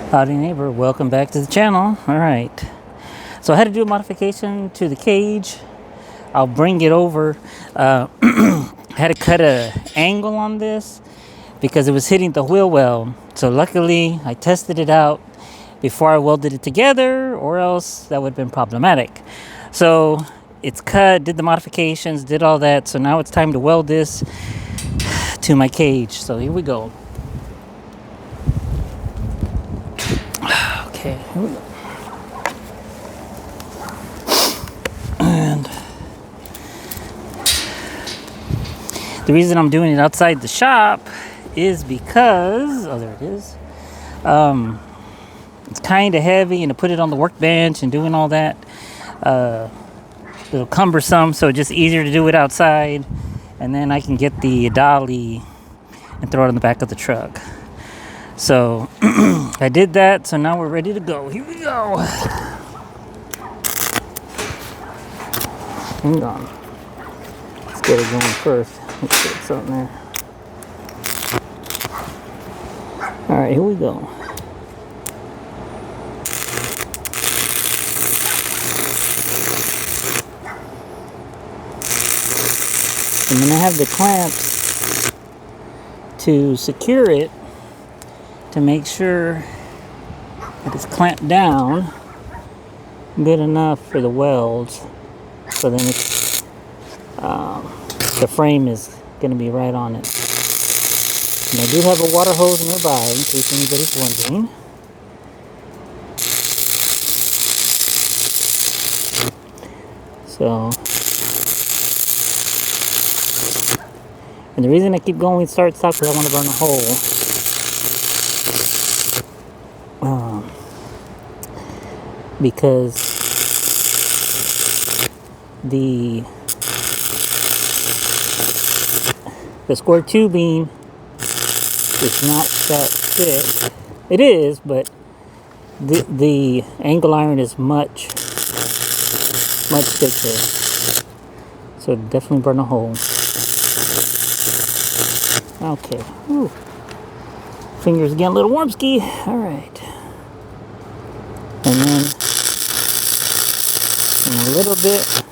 Howdy neighbor, welcome back to the channel. Alright, so I had to do a modification to the cage. I'll bring it over. I had to cut an angle on this because it was hitting the wheel well. So luckily I tested it out before I welded it together, or else that would have been problematic. So it's cut, did the modifications, did all that. So now it's time to weld this to my cage. So here we go. Okay, here we go. And the reason I'm doing it outside the shop is because, oh, there it is. It's kind of heavy, and to put it on the workbench and doing all that, a little cumbersome, so it's just easier to do it outside. And then I can get the dolly and throw it on the back of the truck. So I did that, so now we're ready to go. Here we go. Hang on. Let's get it going first. Let's get something there. Alright, here we go. And then I have the clamps to secure it, to make sure that it's clamped down good enough for the welds. So then it's, the frame is going to be right on it. And I do have a water hose nearby in case anybody's wondering. So, and the reason I keep going start stop is I want to burn a hole. Because the square tubing is not that thick. It is, but the angle iron is much thicker. So definitely burn a hole. Okay. Ooh. Fingers getting a little warmsky. Alright. And then in a little bit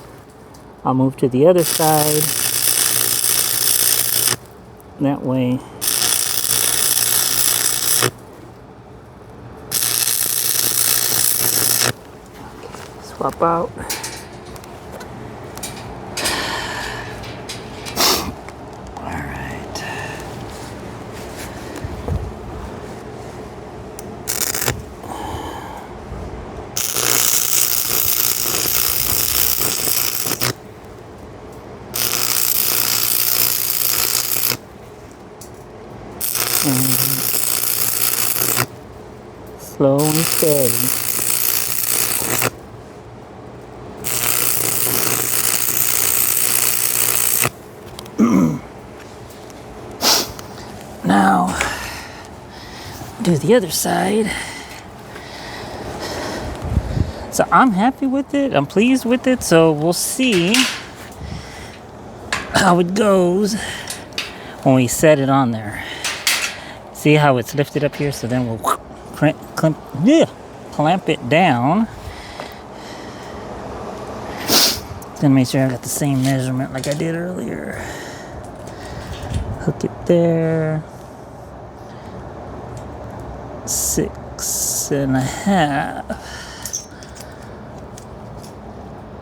I'll move to the other side. That way swap out. Slow and steady. Now, do the other side. So I'm happy with it. I'm pleased with it. So we'll see how it goes when we set it on there. See how it's lifted up here? So then we'll clamp it down. Gonna make sure I got the same measurement like I did earlier. Hook it there. 6.5.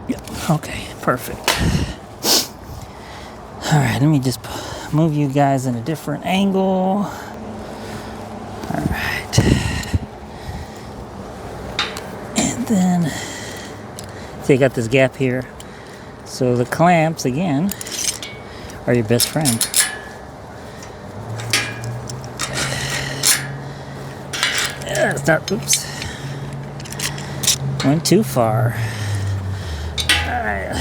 Yep. Okay. Perfect. All right. Let me just move you guys in a different angle. All right. And then, so you got this gap here. So the clamps, again, are your best friend. Yeah, start, oops. Went too far. All right.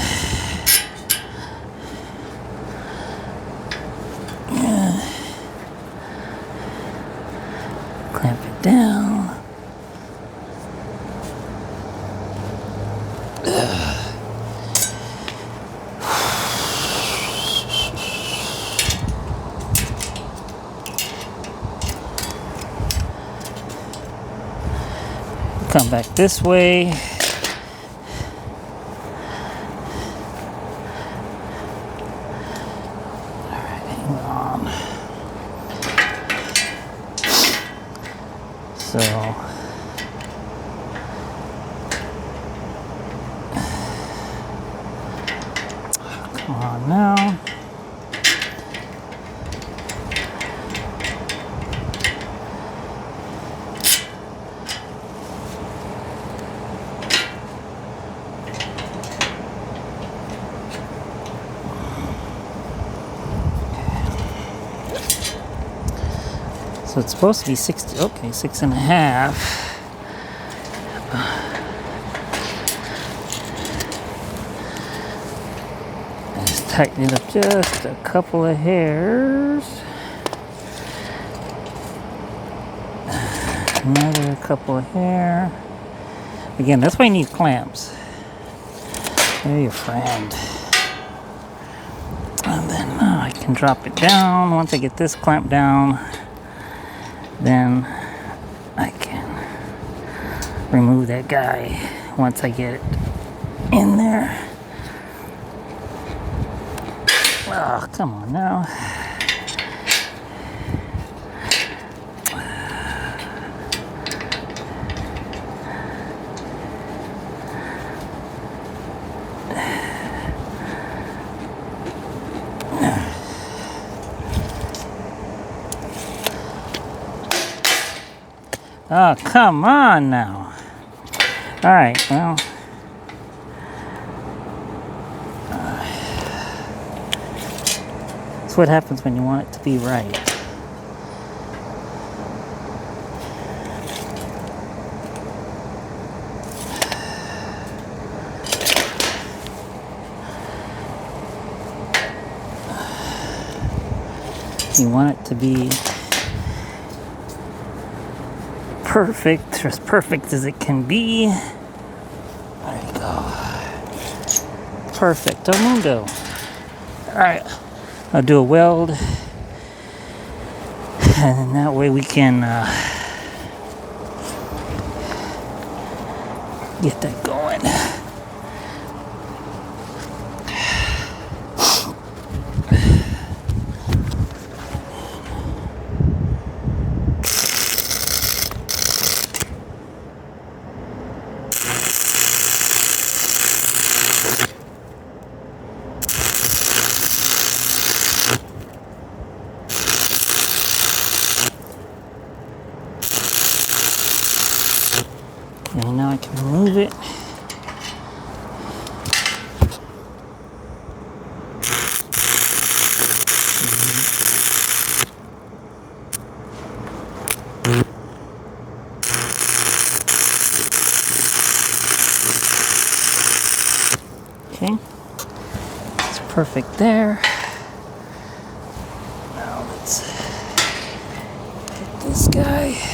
Clamp it down. come back this way. Hang on. So come on now. So it's supposed to be 60, okay, 6.5. Let's tighten it up just a couple of hairs. Another couple of hair. Again, that's why you need clamps. They're your friend. And then I can drop it down. Once I get this clamp down, then I can remove that guy once I get it in there. Oh, come on now. Oh, come on now. All right, well. That's what happens when you want it to be right. You want it to be perfect, or as perfect as it can be. There you go. Perfecto mundo. All right, I'll do a weld, and that way we can get that going. And now I can remove it. Okay, it's perfect there. Now let's get this guy.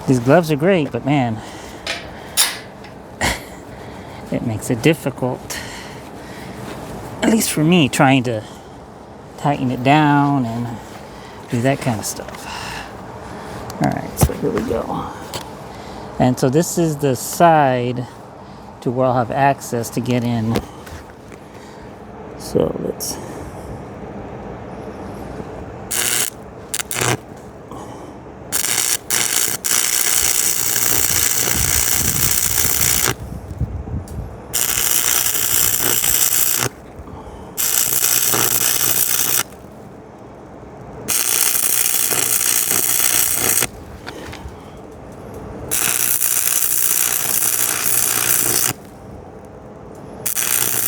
These gloves are great, but man, it makes it difficult, at least for me, trying to tighten it down and do that kind of stuff. All right, so here we go. And so this is the side to where I'll have access to get in. So let's...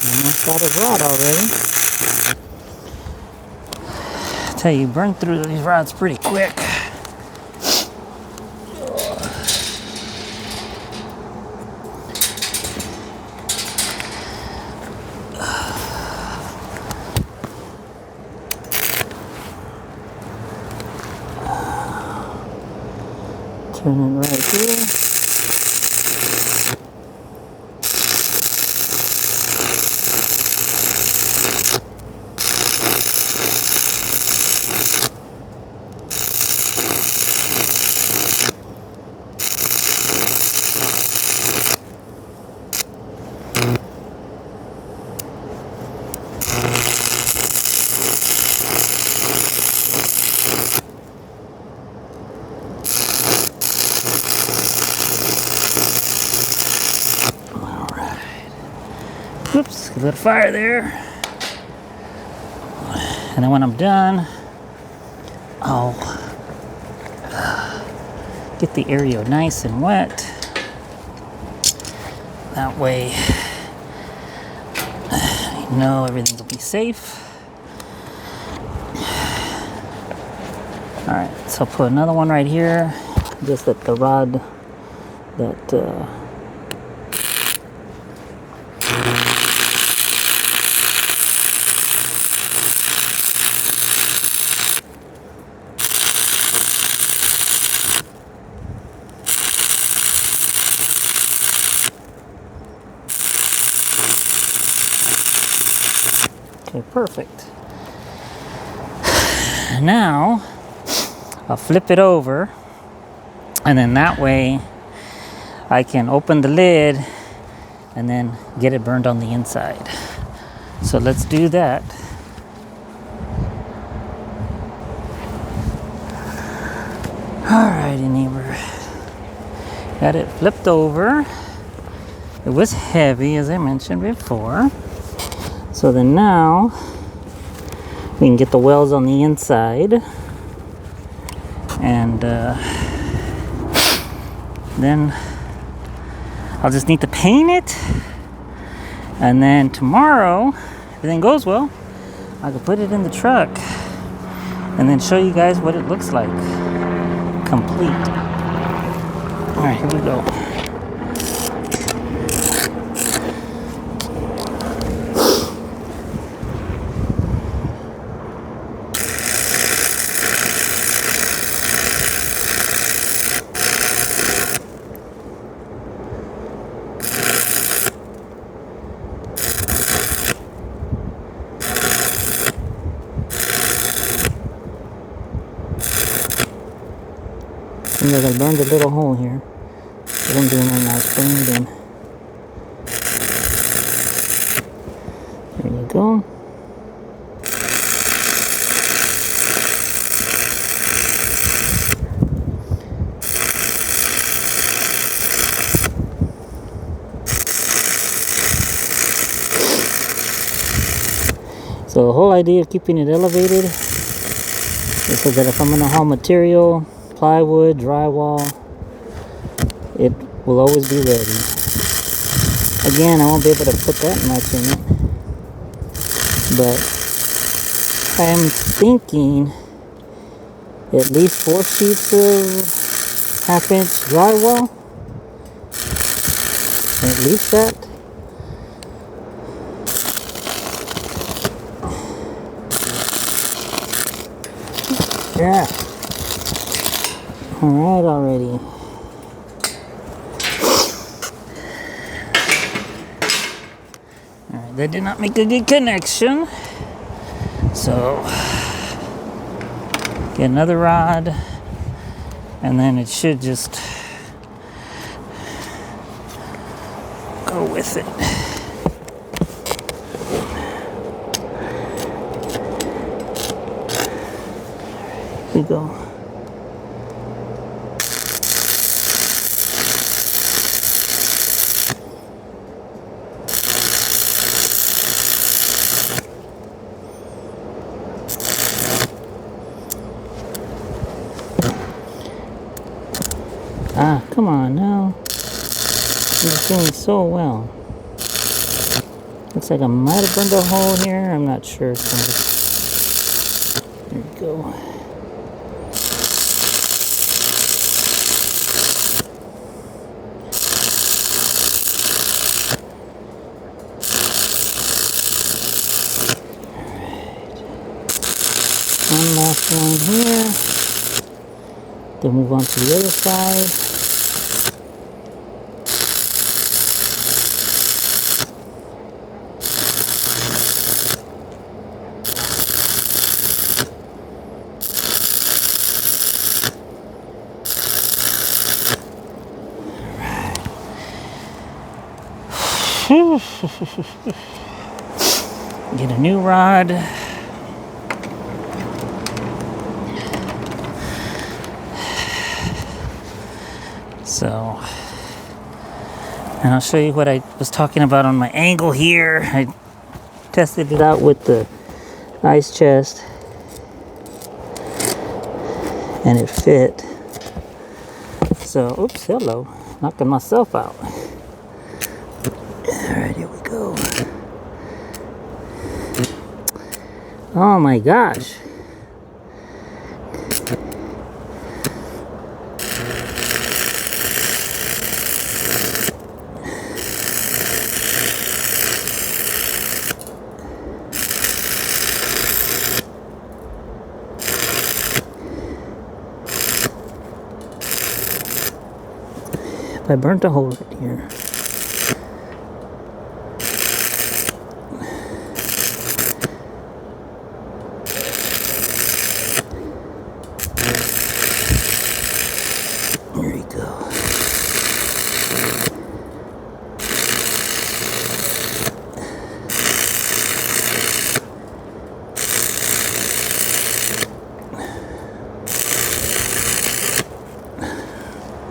almost got a rod already. I tell you, you burn through these rods pretty quick. Turn it right here. Oops, a little fire there. And then when I'm done, I'll get the area nice and wet. That way, you know everything will be safe. All right, so I'll put another one right here, just at the rod that okay, perfect. Now I'll flip it over, and then that way I can open the lid and then get it burned on the inside. So let's do that. Alrighty, neighbor. Got it flipped over. It was heavy, as I mentioned before. So then now we can get the welds on the inside. And then I'll just need to paint it, and then tomorrow, if everything goes well, I can put it in the truck and then show you guys what it looks like complete. All right, here we go. Seems like I burned a little hole here. What I'm doing right now is putting it in. There you go. So the whole idea of keeping it elevated is so that if I'm going to haul material, plywood, drywall, it will always be ready. Again, I won't be able to put that much in it, but I am thinking at least 4 sheets of 1/2-inch drywall, at least that. Yeah. All right, already. All right, that did not make a good connection. So, get another rod, and then it should just go with it. Here we go. Ah, come on now. You're doing so well. Looks like I might have burned a hole here. I'm not sure. So there we go. One last one here. Then move on to the other side. Get a new rod. So, And I'll show you what I was talking about on my angle here. I tested it out with the ice chest and it fit. So, oops, hello, knocking myself out. All right, here we go. Oh my gosh. I burnt a hole right here. There you go.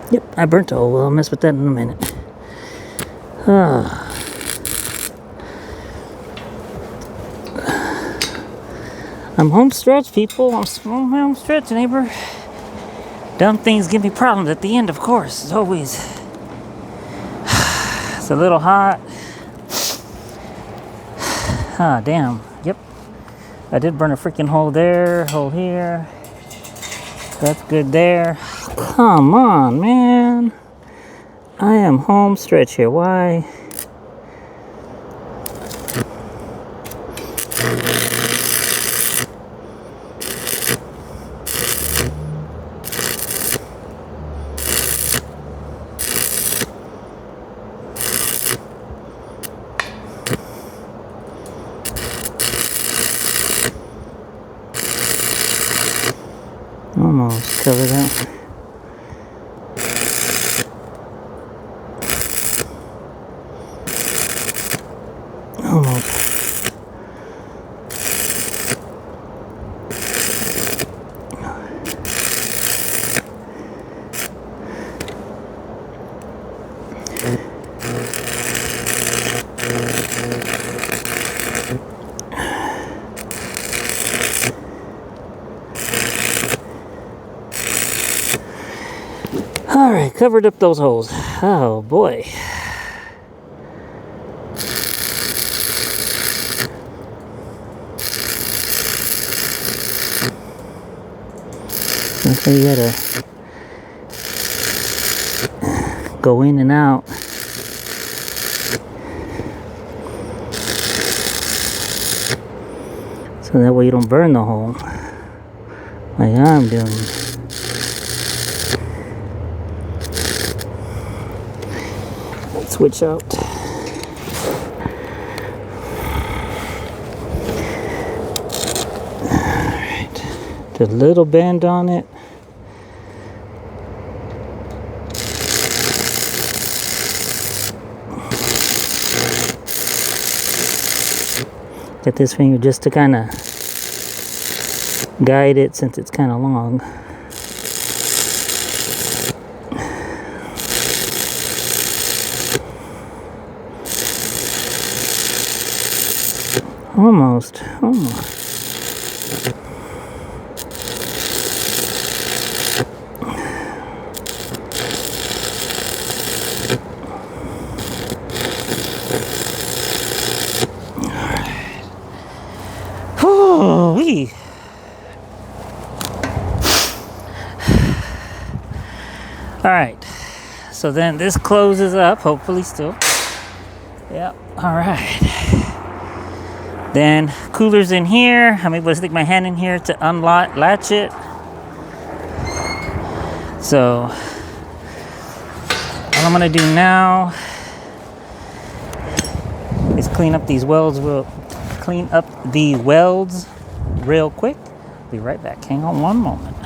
Yep, I burnt a hole. Well, I'll mess with that in a minute. I'm home stretch, people. I'm home stretch, neighbor. Dumb things give me problems at the end, of course. It's always. It's a little hot. Ah, damn. Yep. I did burn a freaking hole there, hole here. That's good there. Come on, man. I am home stretch here. Why? Almost covered that. Almost. All right, covered up those holes. Oh boy. So you gotta go in and out. So that way you don't burn the hole like I'm doing. Switch out. Alright. The little bend on it. Get this finger just to kind of guide it since it's kind of long. Almost. Whoo-wee. All right. So then this closes up, hopefully still. Yep. All right. Then cooler's in here. I'm able to stick my hand in here to latch it. So all I'm gonna do now is clean up these welds. We'll clean up the welds real quick. Be right back. Hang on one moment.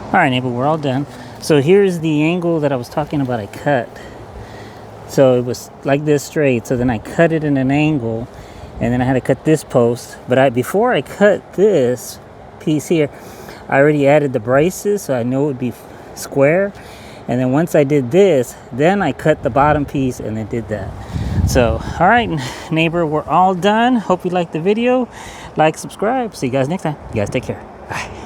All right, neighbor, we're all done. So here's the angle that I was talking about. I cut. So it was like this straight. So then I cut it in an angle, and then I had to cut this post. But before I cut this piece here, I already added the braces, so I know it would be square. And then once I did this, then I cut the bottom piece and then did that. So, all right, neighbor, we're all done. Hope you liked the video. Like, subscribe. See you guys next time. You guys take care. Bye.